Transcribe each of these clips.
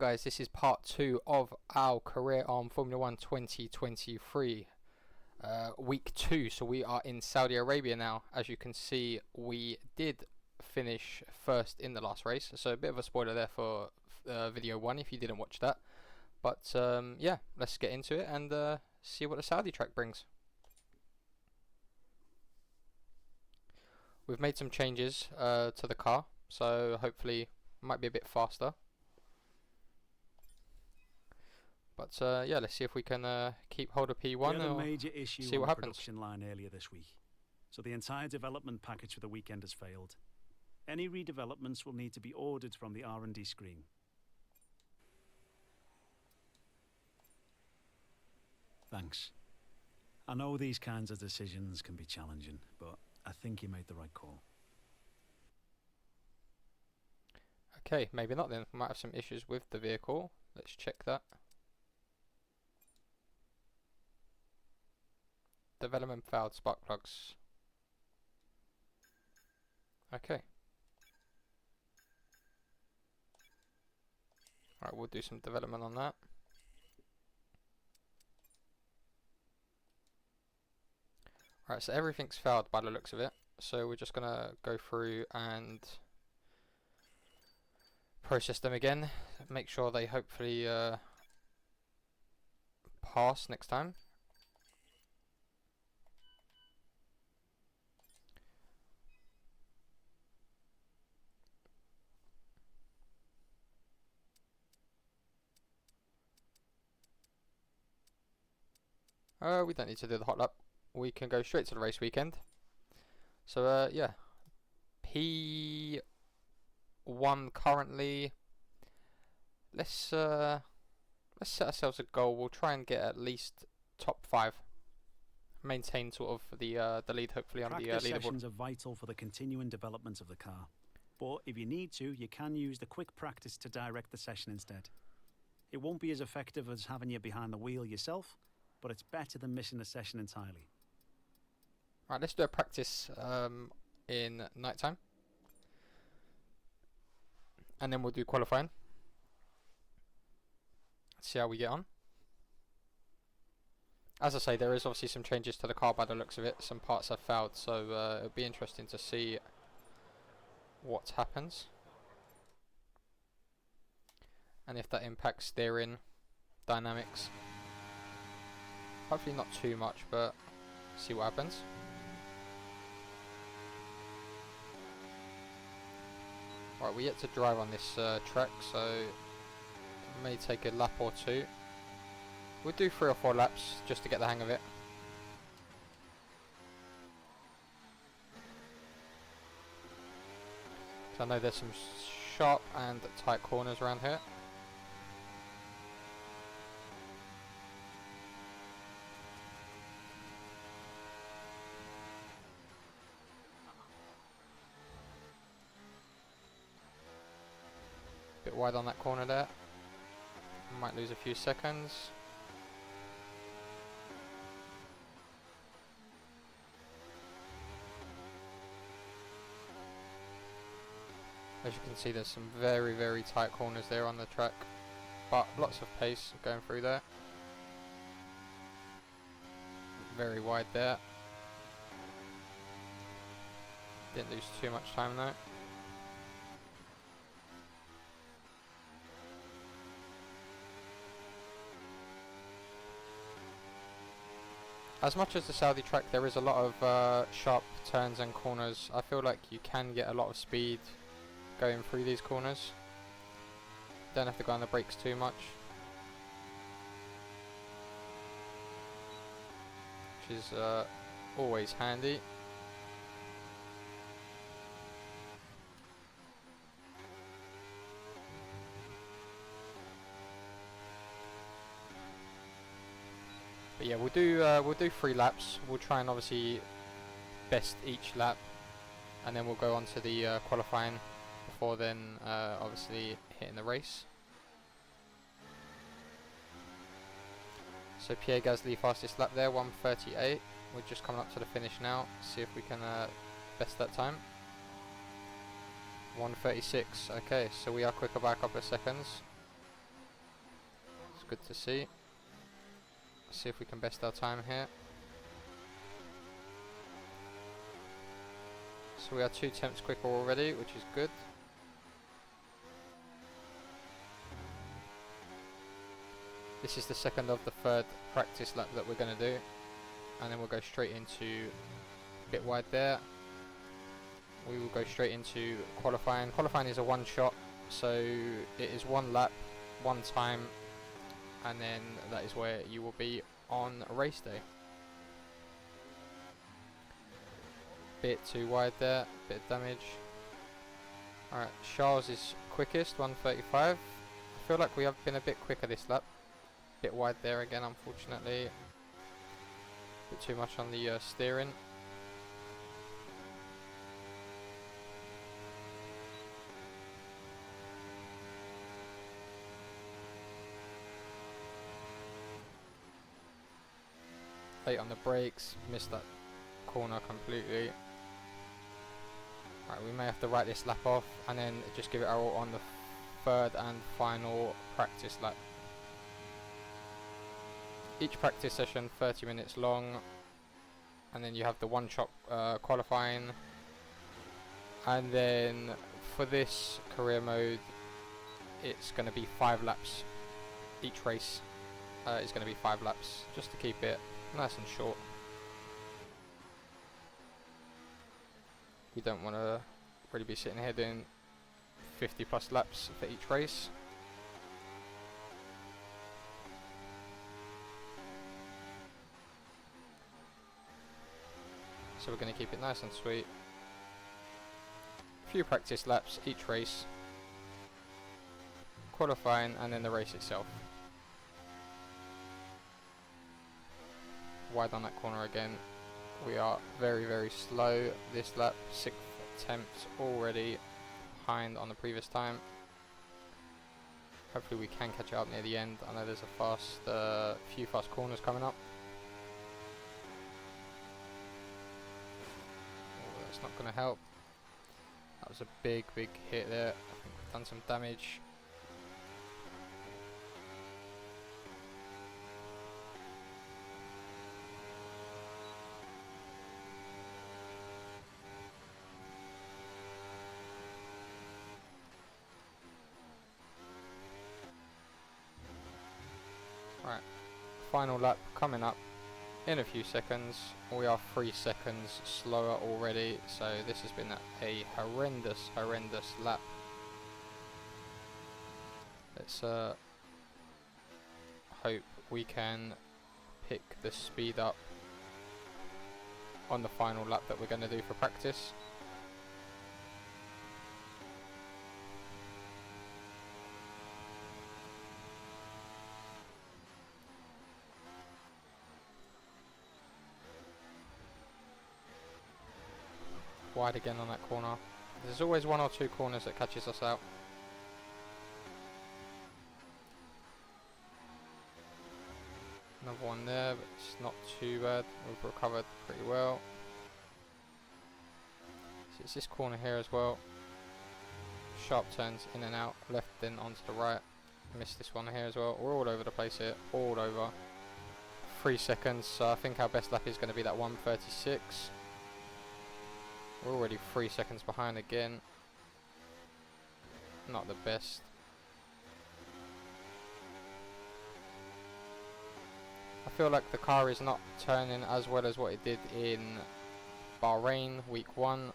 Alright guys, this is part 2 of our Career on Formula 1 2023 week 2, so we are in Saudi Arabia now. As you can see, we did finish first in the last race, so a bit of a spoiler there for video 1 if you didn't watch that. But yeah, let's get into it and see what the Saudi track brings. We've made some changes to the car, so hopefully it might be a bit faster. But yeah, let's see if we can keep hold of P1. We had a major issue see on what the happens. production line earlier this week, so the entire development package for the weekend has failed. Any redevelopments will need to be ordered from the R&D screen. Thanks. I know these kinds of decisions can be challenging, but I think you made the right call. Okay, maybe not then. We might have some issues with the vehicle. Let's check that. Development failed, spark plugs. Okay. Alright, we'll do some development on that. Alright, so everything's failed by the looks of it. So we're just gonna go through and process them again. Make sure they hopefully pass next time. We don't need to do the hot lap. We can go straight to the race weekend. So yeah, P1 currently. Let's set ourselves a goal. We'll try and get at least top 5. Maintain sort of the lead, hopefully, on the leaderboard. Practice sessions are vital for the continuing development of the car, but if you need to, you can use the quick practice to direct the session instead. It won't be as effective as having you behind the wheel yourself, but it's better than missing a session entirely. Right, let's do a practice in night time, and then we'll do qualifying. See how we get on. As I say, there is obviously some changes to the car by the looks of it. Some parts have failed, so it'll be interesting to see what happens and if that impacts steering dynamics. Hopefully not too much, but see what happens. Right, we're yet to drive on this track, so it may take a lap or two. We'll do 3 or 4 laps just to get the hang of it. So I know there's some sharp and tight corners around here. Bit wide on that corner there. Might lose a few seconds. As you can see, there's some very, very tight corners there on the track, but lots of pace going through there. Very wide there. Didn't lose too much time though. As much as the Saudi track, there is a lot of sharp turns and corners. I feel like you can get a lot of speed going through these corners. Don't have to go on the brakes too much, which is always handy. But yeah, we'll do 3 laps. We'll try and obviously best each lap, and then we'll go on to the qualifying before then obviously hitting the race. So Pierre Gasly fastest lap there, 1:38. We're just coming up to the finish now. See if we can best that time. 1:36. Okay, so we are quicker by a couple of seconds. good to see. See if we can best our time here. So we are 2 tenths quicker already, which is good. This is the second of the third practice lap that we're going to do, and then we'll go straight into a bit wide there. We will go straight into qualifying. Qualifying is a one shot, so it is 1 lap, 1 time, and then that is where you will be on race day. Bit too wide there, bit of damage. Alright, Charles is quickest, 1:35. I feel like we have been a bit quicker this lap. Bit wide there again, unfortunately. Bit too much on the steering. Late on the brakes, missed that corner completely. Right, we may have to write this lap off and then just give it our all on the third and final practice lap. Each practice session 30 minutes long, and then you have the one shot qualifying, and then for this career mode it's going to be 5 laps. Each race is going to be 5 laps, just to keep it nice and short. We don't want to really be sitting here doing 50 plus laps for each race. So we're going to keep it nice and sweet. A few practice laps each race, qualifying, and then the race itself. Wide on that corner again. We are very, very slow this lap. 6 attempts already behind on the previous time. Hopefully we can catch it up near the end. I know there's a few fast corners coming up. Oh, that's not going to help. That was a big, big hit there. I think we've done some damage. Right, final lap coming up in a few seconds. We are 3 seconds slower already, so this has been a horrendous lap. Let's hope we can pick the speed up on the final lap that we're going to do for practice. Wide again on that corner. There's always 1 or 2 corners that catches us out. Another one there, but it's not too bad. We've recovered pretty well. So it's this corner here as well. Sharp turns in and out, left then onto the right. Missed this one here as well. We're all over the place here, all over. 3 seconds, so I think our best lap is going to be that 1:36. We're already 3 seconds behind again. Not the best. I feel like the car is not turning as well as what it did in Bahrain week 1.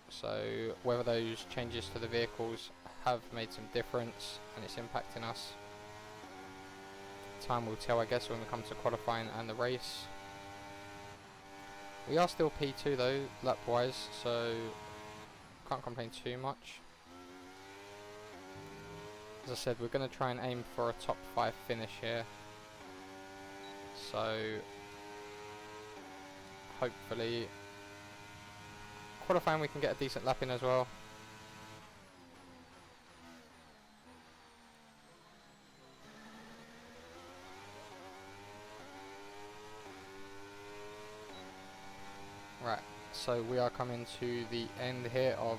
So whether those changes to the vehicles have made some difference and it's impacting us. Time will tell, I guess, when we come to qualifying and the race. We are still P2 though, lap wise, so can't complain too much. As I said, we're going to try and aim for a top 5 finish here. So hopefully qualifying we can get a decent lap in as well. Right, so we are coming to the end here of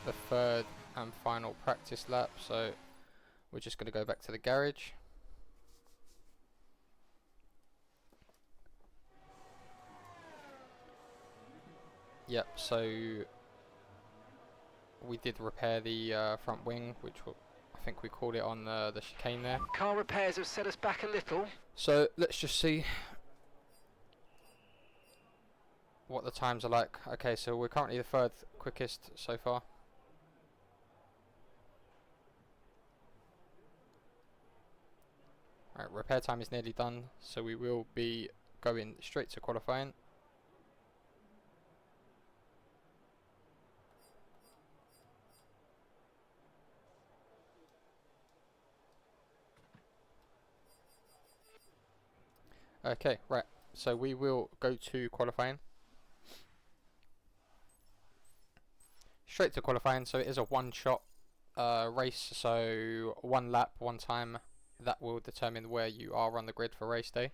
the 3rd and final practice lap, so we're just going to go back to the garage. Yep, so we did repair the front wing, which I think we called it on the chicane there. Car repairs have set us back a little. So let's just see what the times are like. Okay, so we're currently the third quickest so far. Right, repair time is nearly done, so we will be going straight to qualifying. Okay, right, so we will go to qualifying. Straight to qualifying, so it is a one-shot race, so one lap, one time. That will determine where you are on the grid for race day.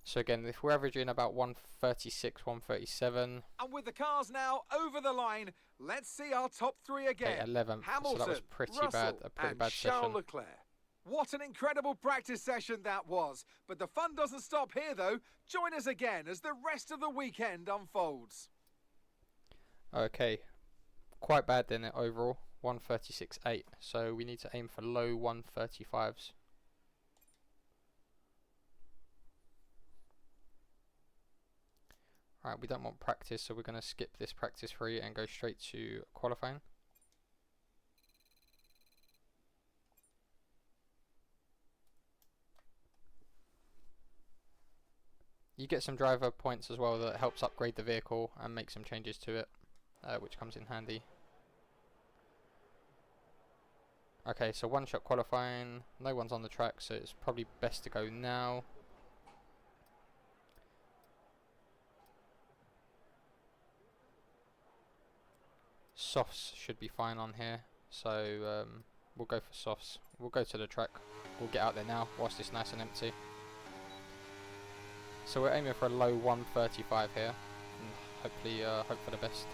So again, if we're averaging about 136, 137. And with the cars now over the line, let's see our top three again. Okay, 11th, Hamilton, so that was pretty Russell, bad, a pretty and bad Charles session. Leclerc. What an incredible practice session that was. But the fun doesn't stop here though. Join us again as the rest of the weekend unfolds. Okay, quite bad then overall, 136.8. So we need to aim for low 135s. Right, we don't want practice, so we're going to skip this practice 3 and go straight to qualifying. You get some driver points as well that helps upgrade the vehicle and make some changes to it, which comes in handy. Okay, so one shot qualifying, no one's on the track, so it's probably best to go now. Softs should be fine on here, so we'll go for softs. We'll go to the track, we'll get out there now whilst it's nice and empty. So we're aiming for a low 135 here, and hopefully hope for the best.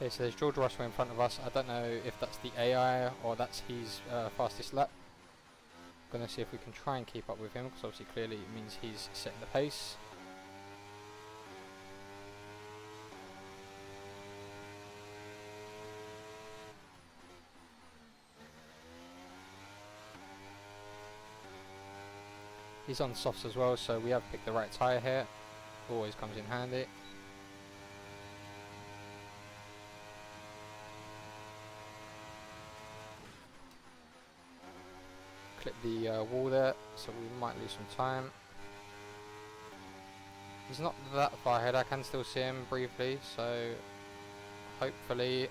Okay, so there's George Russell in front of us. I don't know if that's the AI or that's his fastest lap. Gonna see if we can try and keep up with him, because obviously clearly it means he's setting the pace. He's on softs as well, so we have picked the right tyre here. Always comes in handy. Clip the wall there, so we might lose some time. He's not that far ahead, I can still see him briefly, so hopefully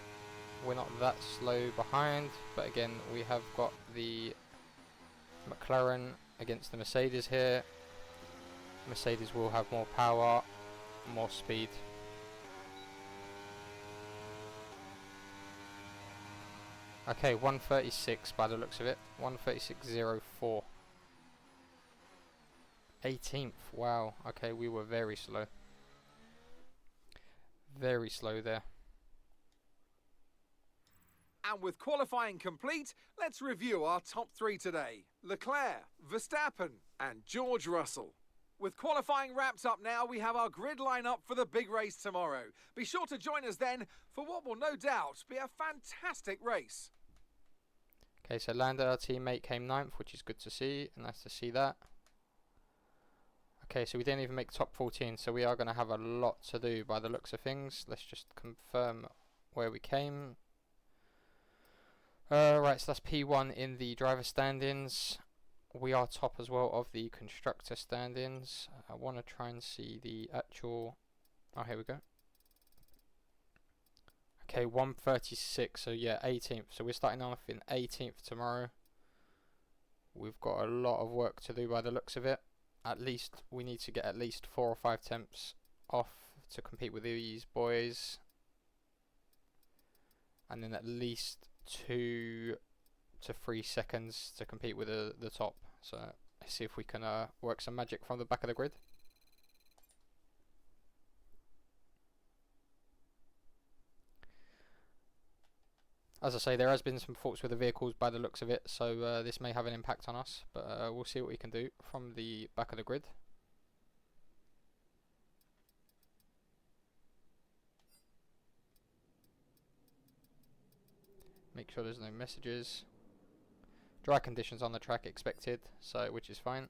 we're not that slow behind. But again, we have got the McLaren against the Mercedes here. Mercedes will have more power, more speed. Okay, 136 by the looks of it. 136.04. 18th. Wow. Okay, we were very slow. Very slow there. And with qualifying complete, let's review our top three today. Leclerc, Verstappen, and George Russell. With qualifying wrapped up now, we have our grid lineup for the big race tomorrow. Be sure to join us then for what will no doubt be a fantastic race. Okay, so Lando, our teammate, came 9th, which is good to see. Nice to see that. Okay, so we didn't even make top 14, so we are going to have a lot to do by the looks of things. Let's just confirm where we came. Right, so that's P1 in the driver standings. We are top as well of the constructor standings. I want to try and see the actual... Oh, here we go. Okay, 136, so yeah, 18th. So we're starting off in 18th tomorrow. We've got a lot of work to do by the looks of it. At least, we need to get at least 4 or 5 temps off to compete with these boys, and then at least 2 to 3 seconds to compete with the top. So let's see if we can work some magic from the back of the grid. As I say, there has been some faults with the vehicles by the looks of it, so this may have an impact on us, but we'll see what we can do from the back of the grid. Make sure there's no messages. Dry conditions on the track expected, so which is fine.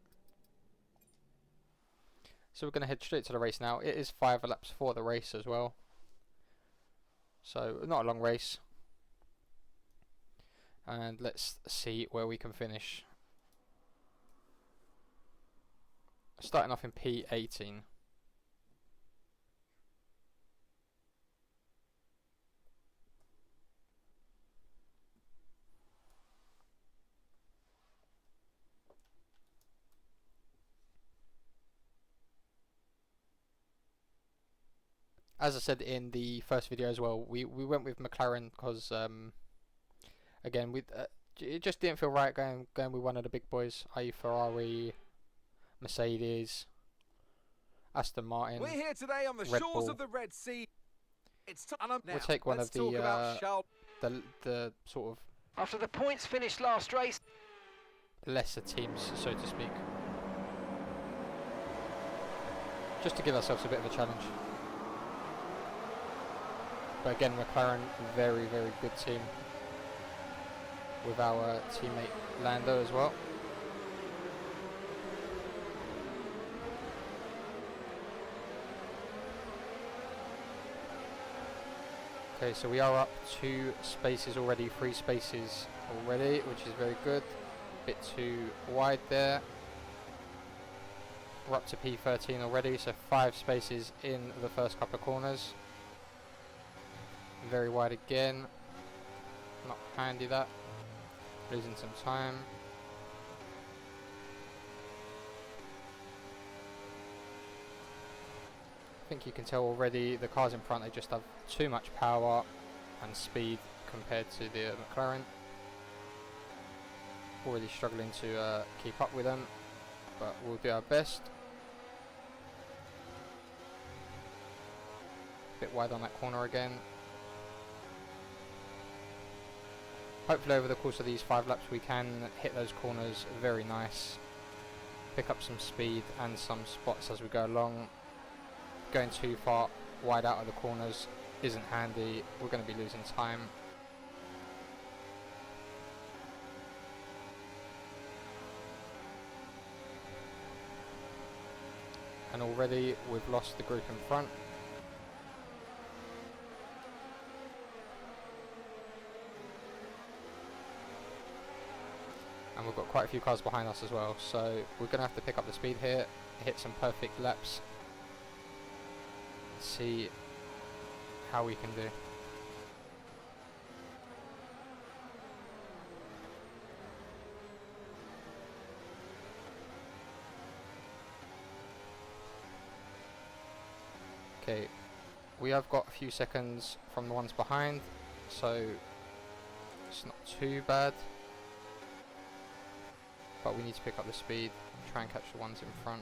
So we're going to head straight to the race now. It is 5 laps for the race as well, so not a long race. And let's see where we can finish. Starting off in P18. As I said in the first video as well, we went with McLaren because again, it just didn't feel right going with one of the big boys, i.e. Ferrari, Mercedes, Aston Martin. We're here today on the Red shores Bull. of the Red Sea. It's time now. We'll take one Let's of the talk about the sort of After the points finished last race, lesser teams, so to speak, just to give ourselves a bit of a challenge. But again, McLaren, very, very good team, with our teammate Lando as well. Okay, so we are up 2 spaces already, 3 spaces already, which is very good. A bit too wide there. We're up to P13 already, so 5 spaces in the first couple of corners. Very wide again. Not handy that. Losing some time. I think you can tell already the cars in front, they just have too much power and speed compared to the McLaren. Already struggling to keep up with them, but we'll do our best. Bit wide on that corner again. Hopefully over the course of these 5 laps we can hit those corners very nice. Pick up some speed and some spots as we go along. Going too far wide out of the corners isn't handy. We're going to be losing time. And already we've lost the group in front. And we've got quite a few cars behind us as well, so we're going to have to pick up the speed here, hit some perfect laps, see how we can do. Okay, we have got a few seconds from the ones behind, so it's not too bad. But we need to pick up the speed, try and catch the ones in front.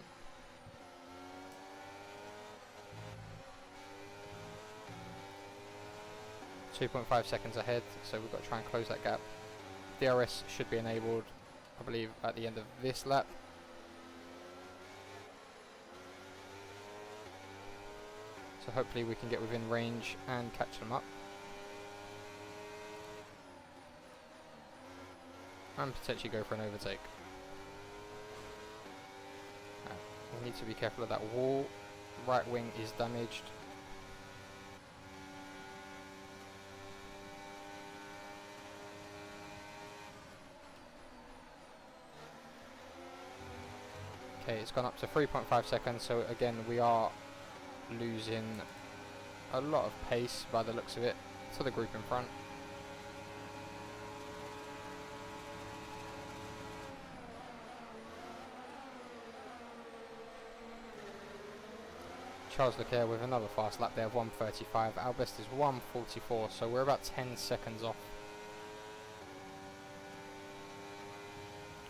.5 seconds ahead, so we've got to try and close that gap. DRS should be enabled, I believe, at the end of this lap. So hopefully we can get within range and catch them up. And potentially go for an overtake. We need to be careful of that wall. Right wing is damaged. Okay, it's gone up to 3.5 seconds, so again we are losing a lot of pace by the looks of it to the group in front. Charles Leclerc with another fast lap there of 1:35. Our best is 1:44, so we're about 10 seconds off.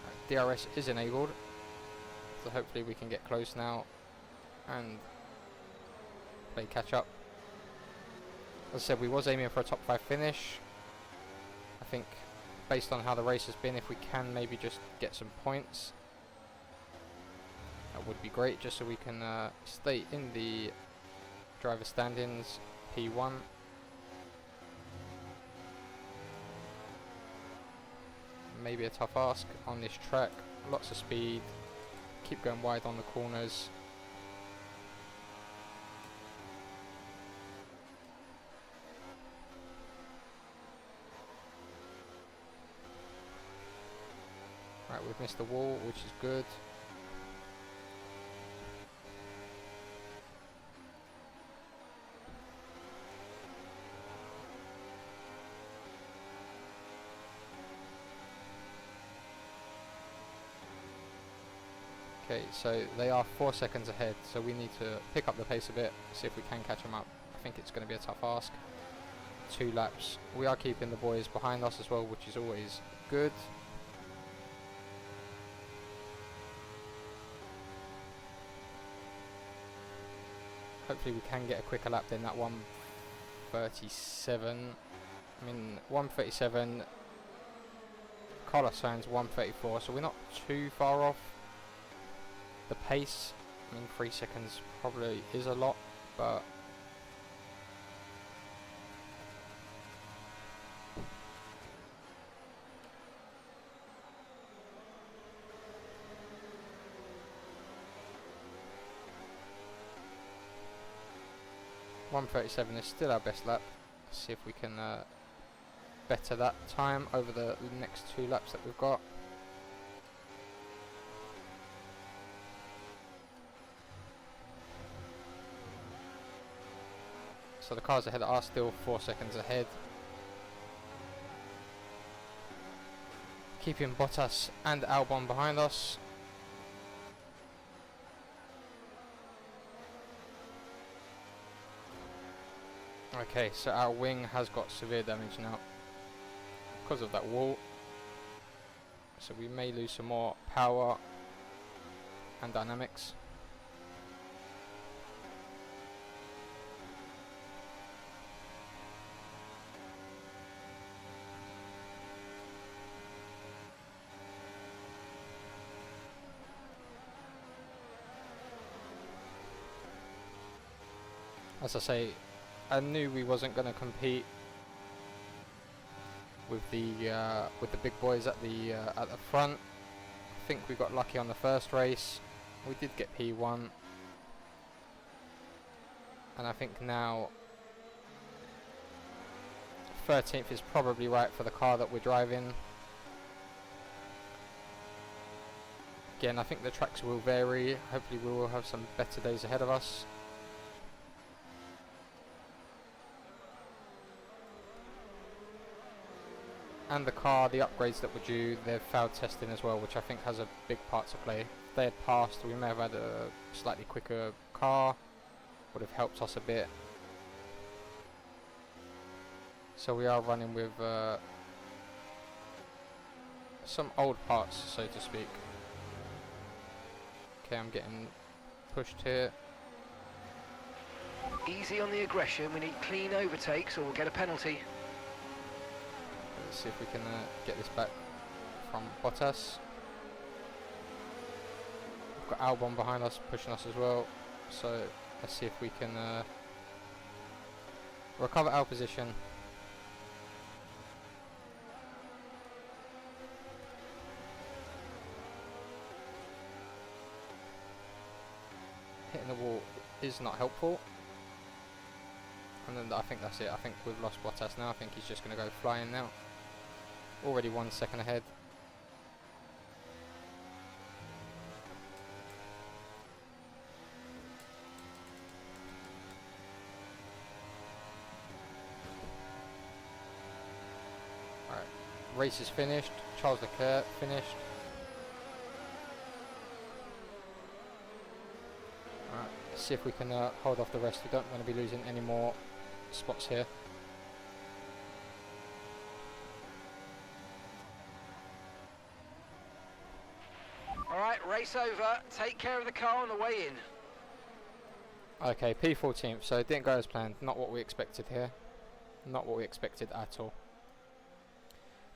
Right, DRS is enabled, so hopefully we can get close now and play catch up. As I said, we was aiming for a top 5 finish. I think based on how the race has been, if we can maybe just get some points, that would be great, just so we can stay in the driver standings, P1. Maybe a tough ask on this track, lots of speed, keep going wide on the corners. Right, we've missed the wall, which is good. Okay, so they are 4 seconds ahead, so we need to pick up the pace a bit, see if we can catch them up. I think it's going to be a tough ask. 2 laps. We are keeping the boys behind us as well, which is always good. Hopefully we can get a quicker lap than that 1:37. I mean, 1:37. Carlos Sainz 1:34, so we're not too far off the pace. I mean, 3 seconds probably is a lot, but .137 is still our best lap. Let's see if we can better that time over the next 2 laps that we've got. So the cars ahead are still 4 seconds ahead. Keeping Bottas and Albon behind us. Okay, so our wing has got severe damage now because of that wall. So we may lose some more power and dynamics. As I say, I knew we wasn't going to compete with the big boys at the front. I think we got lucky on the first race. We did get P1, and I think now 13th is probably right for the car that we're driving. Again, I think the tracks will vary. Hopefully we will have some better days ahead of us. And the car, the upgrades that were due, they've failed testing as well, which I think has a big part to play. If they had passed, we may have had a slightly quicker car, would have helped us a bit. So we are running with some old parts, so to speak. Okay, I'm getting pushed here. Easy on the aggression, we need clean overtakes or we'll get a penalty. Let's see if we can get this back from Bottas. We've got Albon behind us, pushing us as well. So let's see if we can recover our position. Hitting the wall is not helpful. And then I think that's it. I think we've lost Bottas now. I think he's just going to go flying now. Already 1 second ahead. Alright, race is finished. Charles Leclerc finished. Alright, see if we can hold off the rest. We don't want to be losing any more spots here. Alright, race over. Take care of the car on the way in. Okay, P14th, so it didn't go as planned. Not what we expected here. Not what we expected at all.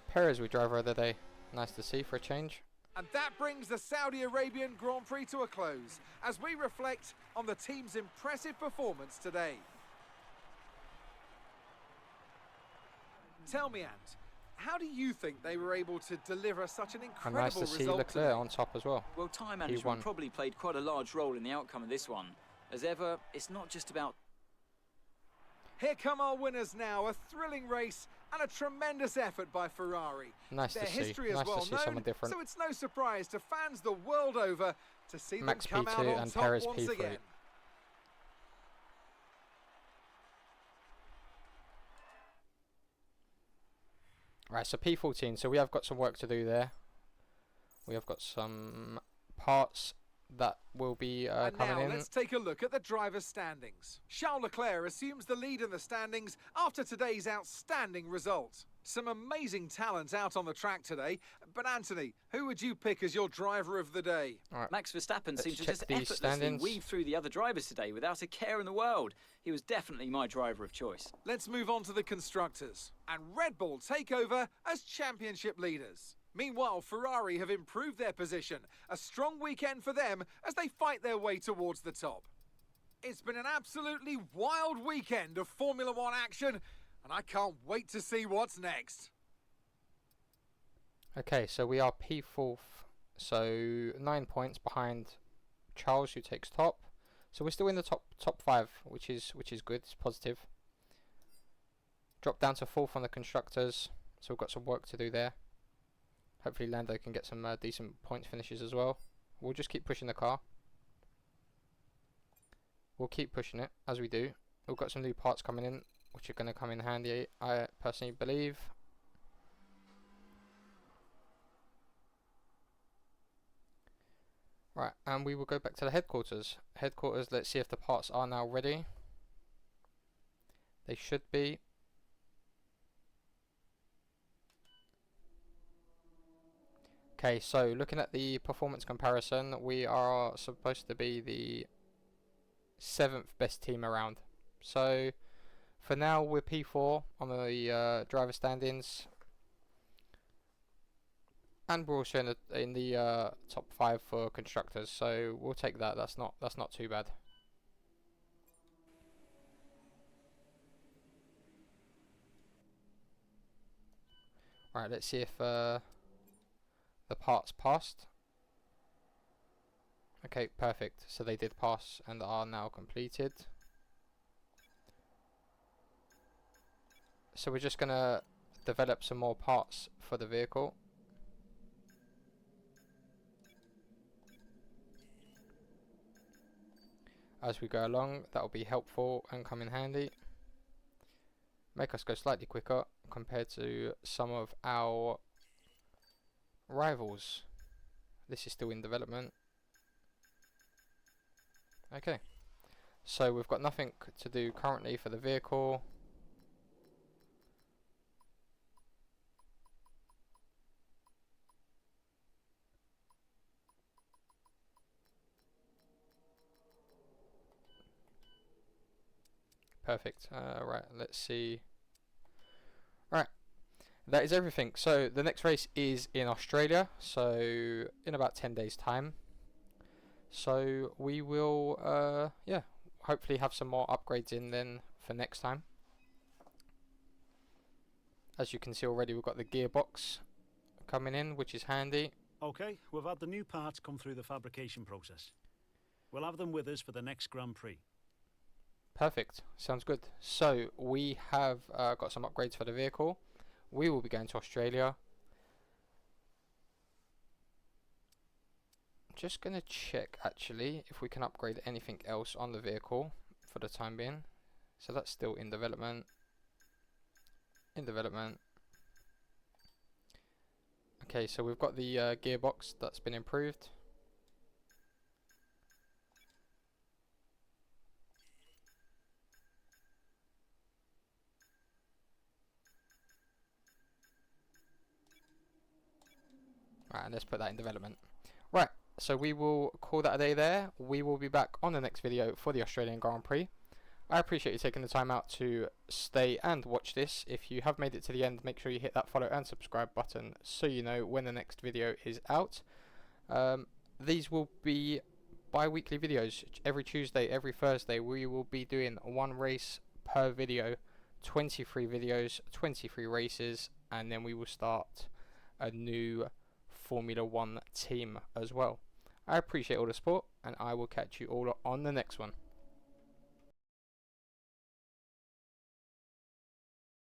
Perez, we driver of the day. Nice to see for a change. And that brings the Saudi Arabian Grand Prix to a close as we reflect on the team's impressive performance today. Tell me, Ant, how do you think they were able to deliver such an And incredible nice to see result Leclerc today? on top as well. Well, time won. management probably played quite a large role in the outcome of this one. As ever, it's not just about... Here come our winners now, a thrilling race and a tremendous effort by Ferrari. Nice Their to see. history is Nice well to see known, someone different. so it's no surprise to fans the world over to see Max them come out P2 on and top Perez once P3. again. Right, so P14, so we have got some work to do there. We have got some parts that will be And coming now in. let's take a look at the driver's standings. Charles Leclerc assumes the lead in the standings after today's outstanding result. Some amazing talent out on the track today, but Anthony, who would you pick as your driver of the day? Right. Max Verstappen Let's seemed to check just these effortlessly standings. weave through the other drivers today without a care in the world. He was definitely my driver of choice. Let's move on to the constructors. And Red Bull take over as championship leaders. Meanwhile, Ferrari have improved their position. A strong weekend for them as they fight their way towards the top. It's been an absolutely wild weekend of Formula One action, and I can't wait to see what's next. Okay, so we are P4th, so 9 points behind Charles, who takes top. So we're still in the top 5, which is good. It's positive. Drop down to 4th on the constructors, so we've got some work to do there. Hopefully Lando can get some decent points finishes as well. We'll just keep pushing the car. We'll keep pushing it as we do. We've got some new parts coming in, which are going to come in handy, I personally believe. Right, and we will go back to the headquarters. Headquarters, let's see if the parts are now ready. They should be. Okay, so looking at the performance comparison, we are supposed to be the 7th best team around. So for now, we're P4 on the driver standings, and we're also in the top 5 for constructors. So we'll take that. That's not too bad. All right, let's see if the parts passed. Okay, perfect. So they did pass and are now completed. So we're just gonna develop some more parts for the vehicle. As we go along, that will be helpful and come in handy. Make us go slightly quicker compared to some of our rivals. This is still in development. Okay, so we've got nothing to do currently for the vehicle. Perfect. Right, let's see. Right, that is everything. So the next race is in Australia, so in about 10 days time. So we will yeah, hopefully have some more upgrades in then for next time. As you can see already, we've got the gearbox coming in, which is handy. Okay, we've had the new parts come through the fabrication process. We'll have them with us for the next Grand Prix. Perfect, sounds good. So we have got some upgrades for the vehicle. We will be going to Australia. Just gonna check actually if we can upgrade anything else on the vehicle for the time being. So that's still in development. In development. Okay, so we've got the gearbox that's been improved. Right, let's put that in development. Right, so we will call that a day there. We will be back on the next video for the Australian Grand Prix. I appreciate you taking the time out to stay and watch this. If you have made it to the end, make sure you hit that follow and subscribe button so you know when the next video is out. These will be bi-weekly videos. Every Tuesday, every Thursday, we will be doing one race per video, 23 videos, 23 races, and then we will start a new Formula 1 team as well. I appreciate all the support, and I will catch you all on the next one.